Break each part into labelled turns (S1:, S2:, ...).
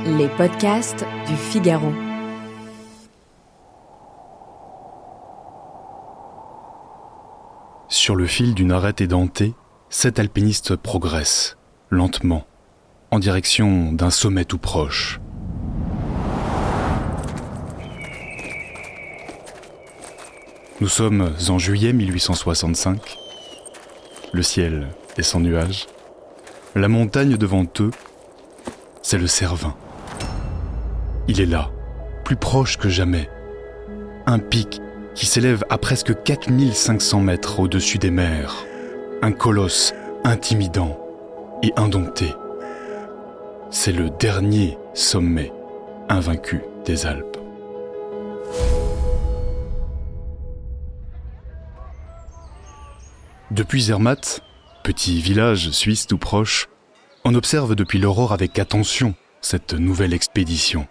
S1: Les podcasts du Figaro.
S2: Sur le fil d'une arête édentée, 7 alpinistes progressent, lentement, en direction d'un sommet tout proche. Nous sommes en juillet 1865. Le ciel est sans nuages. La montagne devant eux, c'est le Cervin. Il est là, plus proche que jamais. Un pic qui s'élève à presque 4500 mètres au-dessus des mers. Un colosse intimidant et indompté. C'est le dernier sommet invaincu des Alpes. Depuis Zermatt, petit village suisse tout proche, on observe depuis l'aurore avec attention cette nouvelle expédition.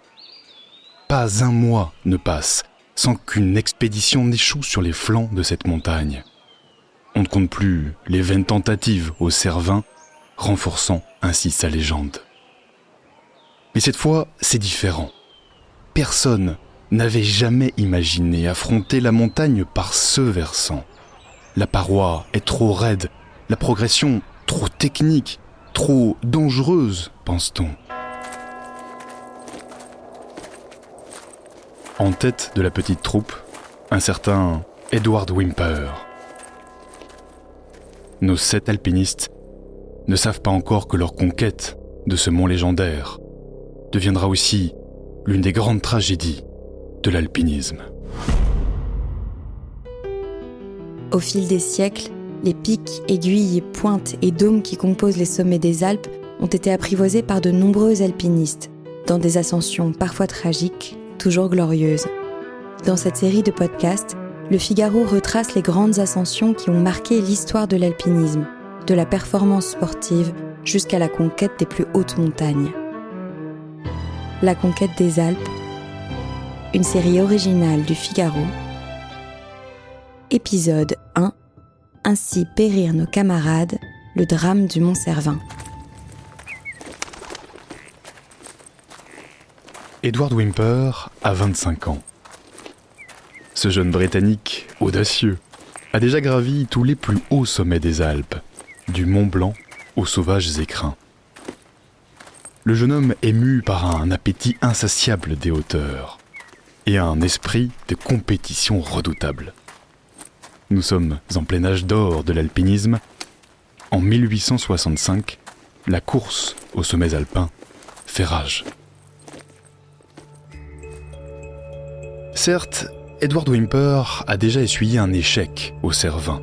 S2: Pas un mois ne passe sans qu'une expédition n'échoue sur les flancs de cette montagne. On ne compte plus les vaines tentatives au Cervin, renforçant ainsi sa légende. Mais cette fois, c'est différent. Personne n'avait jamais imaginé affronter la montagne par ce versant. La paroi est trop raide, la progression trop technique, trop dangereuse, pense-t-on. En tête de la petite troupe, un certain Edward Whymper. Nos 7 alpinistes ne savent pas encore que leur conquête de ce mont légendaire deviendra aussi l'une des grandes tragédies de l'alpinisme.
S3: Au fil des siècles, les pics, aiguilles, pointes et dômes qui composent les sommets des Alpes ont été apprivoisés par de nombreux alpinistes, dans des ascensions parfois tragiques, toujours glorieuses. Dans cette série de podcasts, le Figaro retrace les grandes ascensions qui ont marqué l'histoire de l'alpinisme, de la performance sportive jusqu'à la conquête des plus hautes montagnes. La conquête des Alpes, une série originale du Figaro. Épisode 1. Ainsi périrent nos camarades, le drame du Mont Cervin.
S2: Edward Whymper a 25 ans. Ce jeune Britannique, audacieux, a déjà gravi tous les plus hauts sommets des Alpes, du Mont Blanc aux sauvages écrins. Le jeune homme est mu par un appétit insatiable des hauteurs et un esprit de compétition redoutable. Nous sommes en plein âge d'or de l'alpinisme. En 1865, la course aux sommets alpins fait rage. Certes, Edward Whymper a déjà essuyé un échec au Cervin.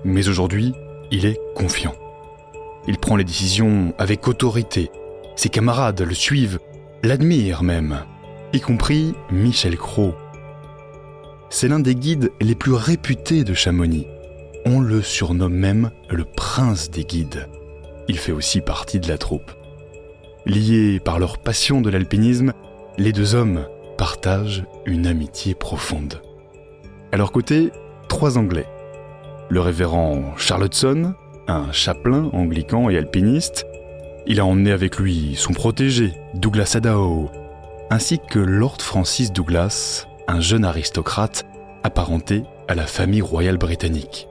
S2: Mais aujourd'hui, il est confiant. Il prend les décisions avec autorité. Ses camarades le suivent, l'admirent même, y compris Michel Cros. C'est l'un des guides les plus réputés de Chamonix. On le surnomme même le prince des guides. Il fait aussi partie de la troupe. Liés par leur passion de l'alpinisme, les deux hommes partagent une amitié profonde. À leur côté, 3 Anglais. Le révérend Charlottson, un chapelain anglican et alpiniste. Il a emmené avec lui son protégé, Douglas Adao, ainsi que Lord Francis Douglas, un jeune aristocrate apparenté à la famille royale britannique.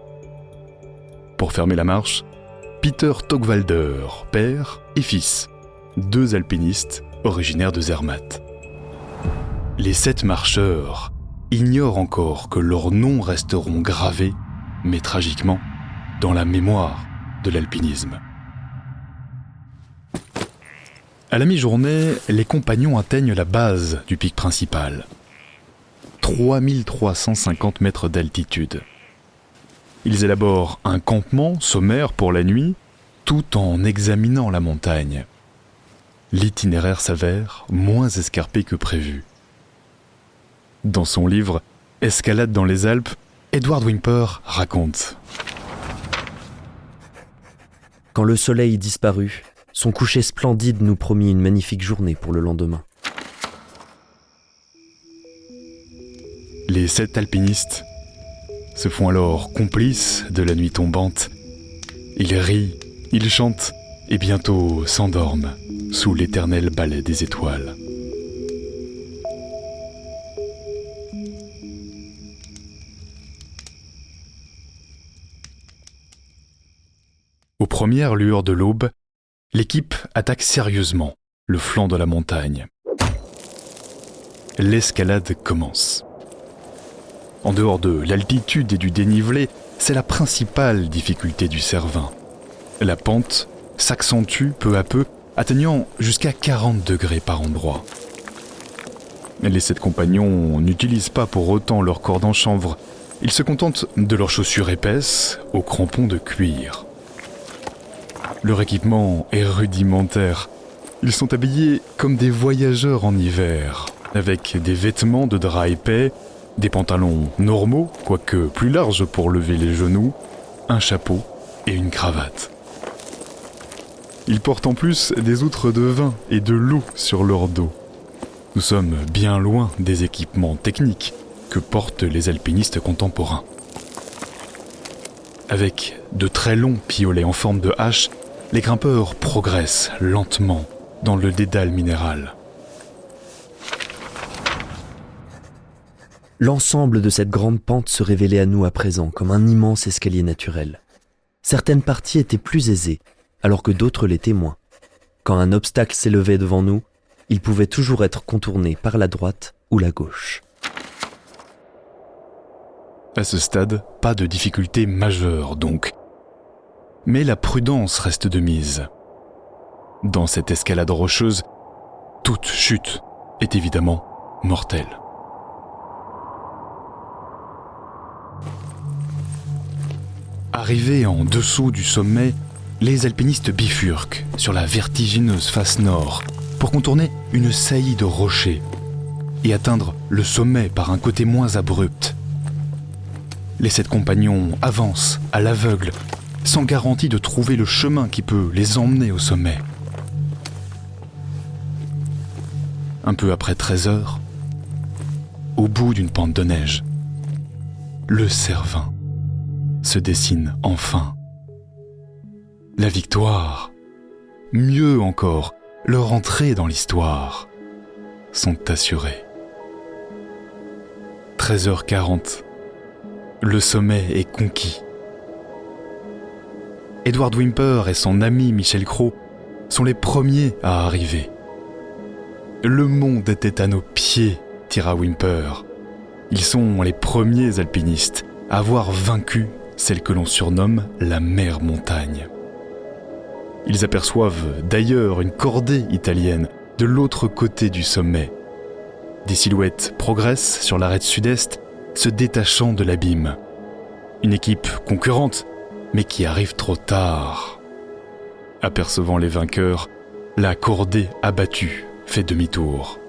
S2: Pour fermer la marche, Peter Togwalder, père et fils, 2 alpinistes originaires de Zermatt. Les 7 marcheurs ignorent encore que leurs noms resteront gravés, mais tragiquement, dans la mémoire de l'alpinisme. À la mi-journée, les compagnons atteignent la base du pic principal. 3350 mètres d'altitude. Ils élaborent un campement sommaire pour la nuit, tout en examinant la montagne. L'itinéraire s'avère moins escarpé que prévu. Dans son livre « Escalade dans les Alpes », Edward Whymper raconte.
S4: Quand le soleil disparut, son coucher splendide nous promit une magnifique journée pour le lendemain.
S2: Les 7 alpinistes se font alors complices de la nuit tombante. Ils rient, ils chantent et bientôt s'endorment sous l'éternel balai des étoiles. Aux premières lueurs de l'aube, l'équipe attaque sérieusement le flanc de la montagne. L'escalade commence. En dehors de l'altitude et du dénivelé, c'est la principale difficulté du Cervin. La pente s'accentue peu à peu, atteignant jusqu'à 40 degrés par endroit. Les 7 compagnons n'utilisent pas pour autant leur corde en chanvre. Ils se contentent de leurs chaussures épaisses aux crampons de cuir. Leur équipement est rudimentaire. Ils sont habillés comme des voyageurs en hiver, avec des vêtements de drap épais, des pantalons normaux, quoique plus larges pour lever les genoux, un chapeau et une cravate. Ils portent en plus des outres de vin et de loup sur leur dos. Nous sommes bien loin des équipements techniques que portent les alpinistes contemporains. Avec de très longs piolets en forme de hache, les grimpeurs progressent lentement dans le dédale minéral.
S4: L'ensemble de cette grande pente se révélait à nous à présent comme un immense escalier naturel. Certaines parties étaient plus aisées, alors que d'autres l'étaient moins. Quand un obstacle s'élevait devant nous, il pouvait toujours être contourné par la droite ou la gauche.
S2: À ce stade, pas de difficulté majeure donc. Mais la prudence reste de mise. Dans cette escalade rocheuse, toute chute est évidemment mortelle. Arrivés en dessous du sommet, les alpinistes bifurquent sur la vertigineuse face nord pour contourner une saillie de rochers et atteindre le sommet par un côté moins abrupt. Les 7 compagnons avancent à l'aveugle, sans garantie de trouver le chemin qui peut les emmener au sommet. Un peu après 13 heures, au bout d'une pente de neige, le Cervin se dessine enfin. La victoire, mieux encore, leur entrée dans l'histoire, sont assurées. 13h40, le sommet est conquis. Edward Whymper et son ami Michel Cros sont les premiers à arriver. Le monde était à nos pieds, dira Whymper. Ils sont les premiers alpinistes à avoir vaincu celle que l'on surnomme la mer montagne. Ils aperçoivent d'ailleurs une cordée italienne de l'autre côté du sommet. Des silhouettes progressent sur l'arête sud-est, se détachant de l'abîme. Une équipe concurrente, mais qui arrive trop tard. Apercevant les vainqueurs, la cordée abattue fait demi-tour.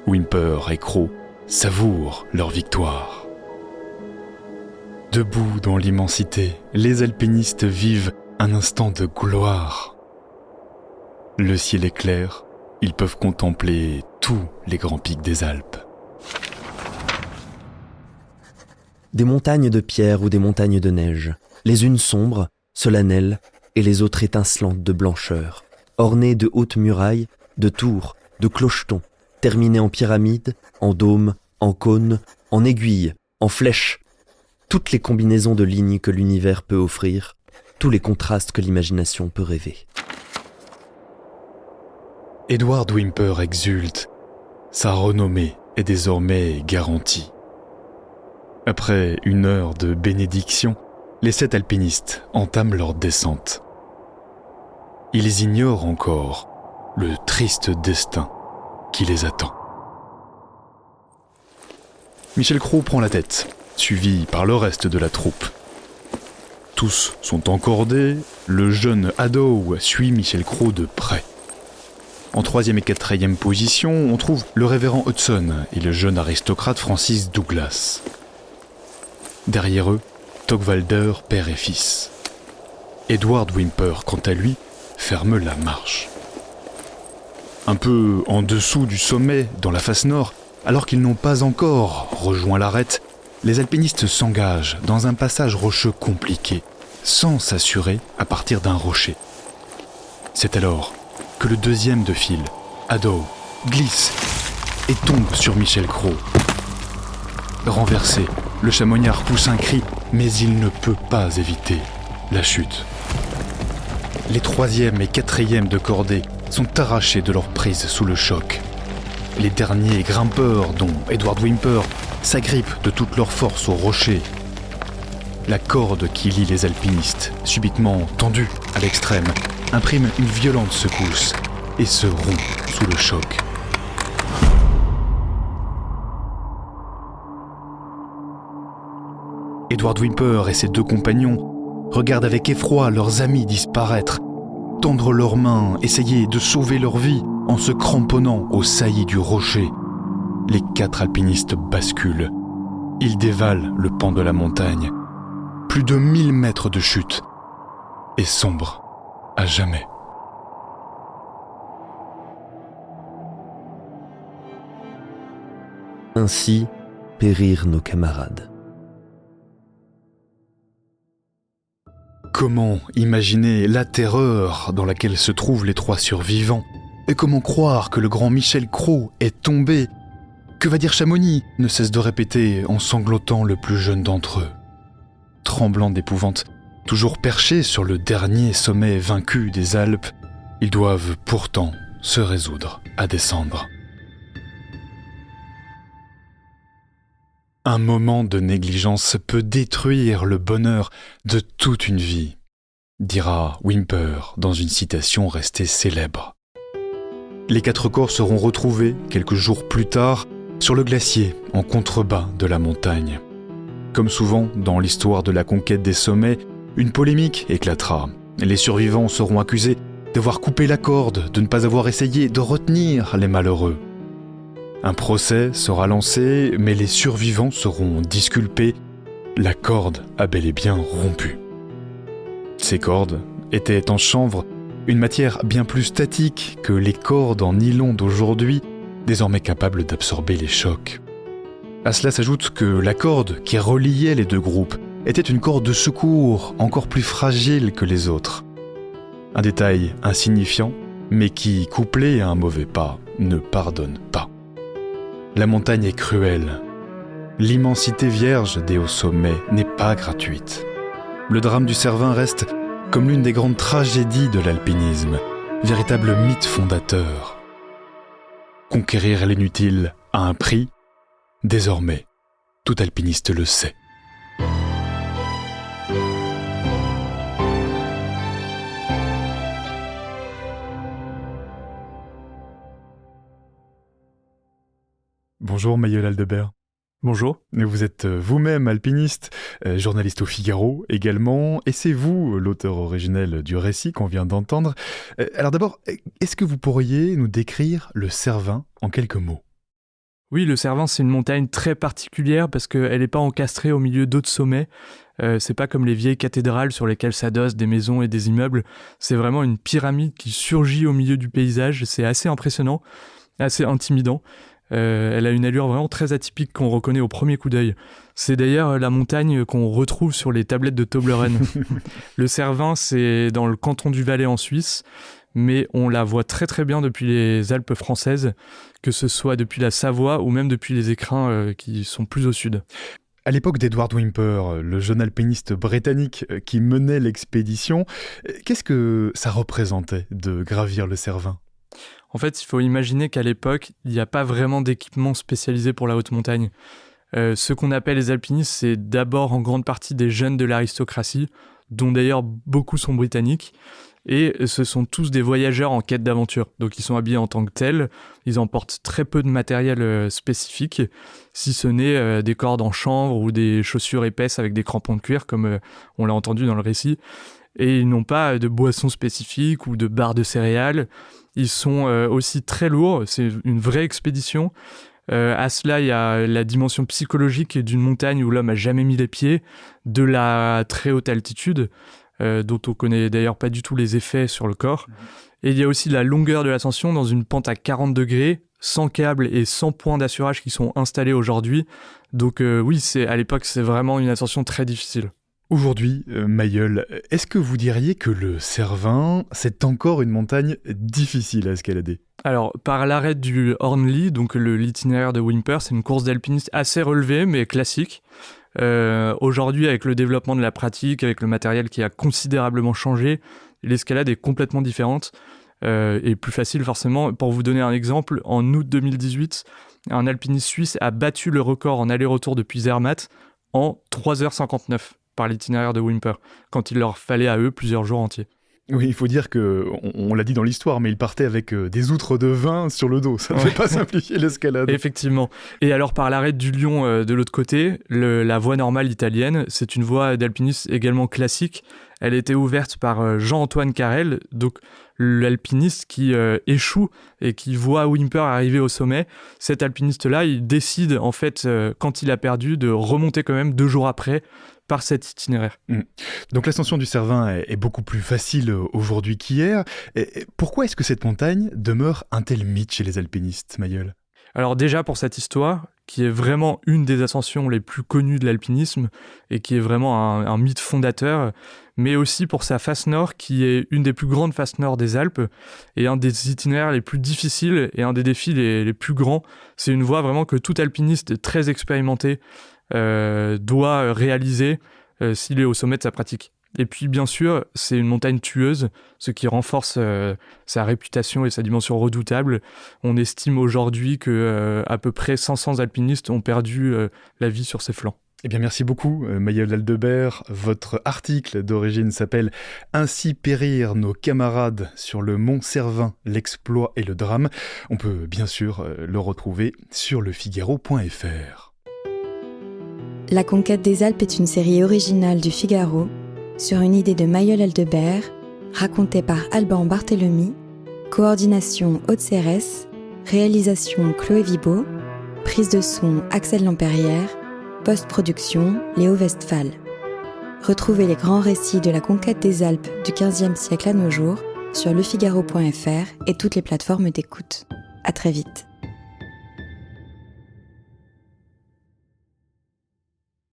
S2: Whymper et Cros savourent leur victoire. Debout dans l'immensité, les alpinistes vivent un instant de gloire. Le ciel est clair, ils peuvent contempler tous les grands pics des Alpes.
S4: Des montagnes de pierre ou des montagnes de neige, les unes sombres, solennelles, et les autres étincelantes de blancheur, ornées de hautes murailles, de tours, de clochetons, terminées en pyramides, en dômes, en cônes, en aiguilles, en flèches. Toutes les combinaisons de lignes que l'univers peut offrir, tous les contrastes que l'imagination peut rêver.
S2: Edward Whymper exulte. Sa renommée est désormais garantie. Après 1 heure de bénédiction, les 7 alpinistes entament leur descente. Ils ignorent encore le triste destin qui les attend. Michel Cros prend la tête, suivi par le reste de la troupe. Tous sont encordés, le jeune Haddow suit Michel Cros de près. En 3e et 4e position, on trouve le révérend Hudson et le jeune aristocrate Francis Douglas. Derrière eux, Togwalder, père et fils. Edward Whymper, quant à lui, ferme la marche. Un peu en dessous du sommet, dans la face nord, alors qu'ils n'ont pas encore rejoint l'arête, les alpinistes s'engagent dans un passage rocheux compliqué, sans s'assurer à partir d'un rocher. C'est alors que le deuxième de file, Haddow, glisse et tombe sur Michel Cros. Renversé, le chamoignard pousse un cri, mais il ne peut pas éviter la chute. Les troisième et quatrième de cordée sont arrachés de leur prise sous le choc. Les derniers grimpeurs, dont Edward Whymper, s'agrippent de toute leur force au rocher. La corde qui lie les alpinistes, subitement tendue à l'extrême, imprime une violente secousse et se rompt sous le choc. Edward Whymper et ses deux compagnons regardent avec effroi leurs amis disparaître, tendre leurs mains, essayer de sauver leur vie en se cramponnant aux saillies du rocher. Les 4 alpinistes basculent. Ils dévalent le pan de la montagne. Plus de 1000 mètres de chute et sombrent à jamais.
S4: Ainsi périrent nos camarades.
S2: Comment imaginer la terreur dans laquelle se trouvent les 3 survivants? Et comment croire que le grand Michel Cros est tombé? Que va dire Chamonix? Ne cesse de répéter en sanglotant le plus jeune d'entre eux. Tremblant d'épouvante, toujours perchés sur le dernier sommet vaincu des Alpes, ils doivent pourtant se résoudre à descendre. Un moment de négligence peut détruire le bonheur de toute une vie, dira Whymper dans une citation restée célèbre. Les 4 corps seront retrouvés quelques jours plus tard sur le glacier en contrebas de la montagne. Comme souvent dans l'histoire de la conquête des sommets, une polémique éclatera. Les survivants seront accusés d'avoir coupé la corde, de ne pas avoir essayé de retenir les malheureux. Un procès sera lancé, mais les survivants seront disculpés. La corde a bel et bien rompu. Ces cordes étaient en chanvre, une matière bien plus statique que les cordes en nylon d'aujourd'hui, désormais capables d'absorber les chocs. À cela s'ajoute que la corde qui reliait les 2 groupes était une corde de secours encore plus fragile que les autres. Un détail insignifiant, mais qui, couplé à un mauvais pas, ne pardonne pas. La montagne est cruelle. L'immensité vierge des hauts sommets n'est pas gratuite. Le drame du Cervin reste comme l'une des grandes tragédies de l'alpinisme, véritable mythe fondateur. Conquérir l'inutile a un prix. Désormais, tout alpiniste le sait. Bonjour Maïeul Aldebert.
S5: Bonjour.
S2: Vous êtes vous-même alpiniste, journaliste au Figaro également, et c'est vous l'auteur originel du récit qu'on vient d'entendre. Alors d'abord, est-ce que vous pourriez nous décrire le Cervin en quelques mots ?
S5: Oui, le Cervin, c'est une montagne très particulière parce qu'elle n'est pas encastrée au milieu d'autres sommets. C'est pas comme les vieilles cathédrales sur lesquelles s'adossent des maisons et des immeubles. C'est vraiment une pyramide qui surgit au milieu du paysage. C'est assez impressionnant, assez intimidant. Elle a une allure vraiment très atypique qu'on reconnaît au premier coup d'œil. C'est d'ailleurs la montagne qu'on retrouve sur les tablettes de Toblerone. Le Cervin, c'est dans le canton du Valais en Suisse, mais on la voit très très bien depuis les Alpes françaises, que ce soit depuis la Savoie ou même depuis les écrins qui sont plus au sud.
S2: À l'époque d'Edward Whymper, le jeune alpiniste britannique qui menait l'expédition, qu'est-ce que ça représentait de gravir le Cervin ?
S5: En fait, il faut imaginer qu'à l'époque, il n'y a pas vraiment d'équipement spécialisé pour la haute montagne. Ce qu'on appelle les alpinistes, c'est d'abord en grande partie des jeunes de l'aristocratie, dont d'ailleurs beaucoup sont britanniques, et ce sont tous des voyageurs en quête d'aventure. Donc ils sont habillés en tant que tels, ils emportent très peu de matériel spécifique, si ce n'est des cordes en chanvre ou des chaussures épaisses avec des crampons de cuir, comme on l'a entendu dans le récit. Et ils n'ont pas de boissons spécifiques ou de barres de céréales. Ils sont aussi très lourds, c'est une vraie expédition. À cela, il y a la dimension psychologique d'une montagne où l'homme n'a jamais mis les pieds, de la très haute altitude, dont on connaît d'ailleurs pas du tout les effets sur le corps. Et il y a aussi la longueur de l'ascension dans une pente à 40 degrés, sans câbles et sans points d'assurage qui sont installés aujourd'hui. Donc oui, à l'époque, c'est vraiment une ascension très difficile.
S2: Aujourd'hui, Mayol, est-ce que vous diriez que le Cervin, c'est encore une montagne difficile à escalader ?
S5: Alors, par l'arrêt du Hornli, donc l'itinéraire de Whymper, c'est une course d'alpinistes assez relevée, mais classique. Aujourd'hui, avec le développement de la pratique, avec le matériel qui a considérablement changé, l'escalade est complètement différente et plus facile forcément. Pour vous donner un exemple, en août 2018, un alpiniste suisse a battu le record en aller-retour depuis Zermatt en 3h59 par l'itinéraire de Whymper, quand il leur fallait à eux plusieurs jours entiers.
S2: Oui, il faut dire que, on l'a dit dans l'histoire, mais il partait avec des outres de vin sur le dos. Ça ne fait pas simplifier l'escalade.
S5: Effectivement. Et alors, par l'arrêt du Lion de l'autre côté, la voie normale italienne, c'est une voie d'alpinisme également classique. Elle a été ouverte par Jean-Antoine Carrel, donc l'alpiniste qui échoue et qui voit Whymper arriver au sommet. Cet alpiniste-là, il décide, en fait, quand il a perdu, de remonter quand même 2 jours après par cet itinéraire.
S2: Donc l'ascension du Cervin est beaucoup plus facile aujourd'hui qu'hier. Et pourquoi est-ce que cette montagne demeure un tel mythe chez les alpinistes, Mayol ?
S5: Alors déjà pour cette histoire, qui est vraiment une des ascensions les plus connues de l'alpinisme et qui est vraiment un mythe fondateur, mais aussi pour sa face nord, qui est une des plus grandes faces nord des Alpes et un des itinéraires les plus difficiles et un des défis les plus grands. C'est une voie vraiment que tout alpiniste très expérimenté doit réaliser s'il est au sommet de sa pratique. Et puis bien sûr, c'est une montagne tueuse, ce qui renforce sa réputation et sa dimension redoutable. On estime aujourd'hui que à peu près 500 alpinistes ont perdu la vie sur ses flancs.
S2: Eh bien, merci beaucoup, Mayol Aldebert. Votre article d'origine s'appelle « Ainsi périrent nos camarades sur le mont Cervin, l'exploit et le drame ». On peut bien sûr le retrouver sur lefigaro.fr.
S3: La conquête des Alpes est une série originale du Figaro, sur une idée de Mayol Aldebert, racontée par Alban Barthélemy, coordination Aude-Cérès, réalisation Chloé Vibo, prise de son Axel Lampérière, post-production Léo Westphal. Retrouvez les grands récits de la conquête des Alpes du XVe siècle à nos jours sur lefigaro.fr et toutes les plateformes d'écoute. À très vite.